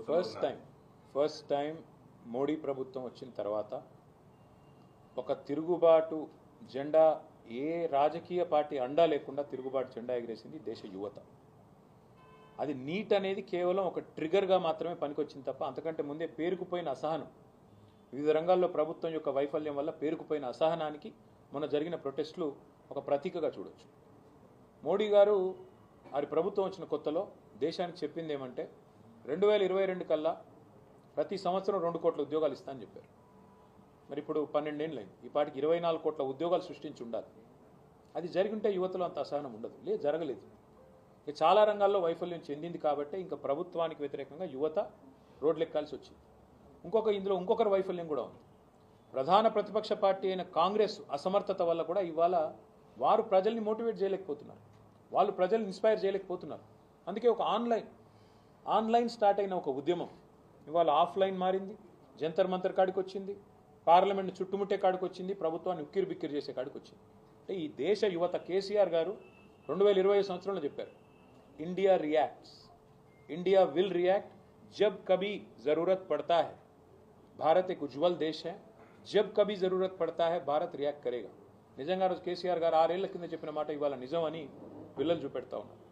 First time Modi ప్రభుత్వం వచ్చిన తర్వాత ఒక తిరుగుబాటు జెండా ఏ రాజకీయ పార్టీ అండా లేకుండా తిరుగుబాటు జెండా ఎగిరేసింది దేశ యువత. అది నీట్ అనేది కేవలం ఒక ట్రిగర్గా మాత్రమే పనికొచ్చింది తప్ప అంతకంటే ముందే పేరుకుపోయిన అసహనం, వివిధ రంగాల్లో ప్రభుత్వం యొక్క వైఫల్యం వల్ల పేరుకుపోయిన అసహనానికి మొన్న జరిగిన ప్రొటెస్టులు ఒక ప్రతీకగా చూడొచ్చు. మోడీ గారు వారి ప్రభుత్వం వచ్చిన కొత్తలో దేశానికి చెప్పింది ఏమంటే 2022 కల్లా ప్రతి సంవత్సరం 2 కోట్ల ఉద్యోగాలు ఇస్తా అని చెప్పారు. మరి ఇప్పుడు 12 ఏళ్ళు అయింది. ఈ పాటికి 24 కోట్ల ఉద్యోగాలు సృష్టించి ఉండాలి. అది జరిగింటే యువతలో అంత అసహనం ఉండదు. లేదు, జరగలేదు. ఇక చాలా రంగాల్లో వైఫల్యం చెందింది కాబట్టి ఇంకా ప్రభుత్వానికి వ్యతిరేకంగా యువత రోడ్లెక్కాల్సి వచ్చింది. ఇందులో ఇంకొకరి వైఫల్యం కూడా ఉంది. ప్రధాన ప్రతిపక్ష పార్టీ అయిన కాంగ్రెస్ అసమర్థత వల్ల కూడా ఇవాళ వారు ప్రజల్ని మోటివేట్ చేయలేకపోతున్నారు, వాళ్ళు ప్రజల్ని ఇన్స్పైర్ చేయలేకపోతున్నారు. అందుకే ఒక ఆన్లైన్ స్టార్ట్ అయిన ఒక ఉద్యమం ఇవాళ ఆఫ్లైన్ మారింది, జంతర్ మంతర్ కాడికి వచ్చింది, పార్లమెంట్ చుట్టుముట్టే కాడికి వచ్చింది, ప్రభుత్వాన్ని ఉక్కిరి బిక్కిరి చేసే కాడికి వచ్చింది. అంటే ఈ దేశ యువత కేసీఆర్ గారు 2020 సంవత్సరంలో చెప్పారు, India reacts, India will react जब कभी ज़रूरत पड़ता है, भारत एक उज्जवल देश है, जब कभी ज़रूरत पड़ता है भारत रियाक्ट करेगा. నిజంగా కేసీఆర్ గారు 6 ఏళ్ల కింద చెప్పిన మాట ఇవాళ నిజం అని పిల్లలు చూపెడతా ఉన్నారు.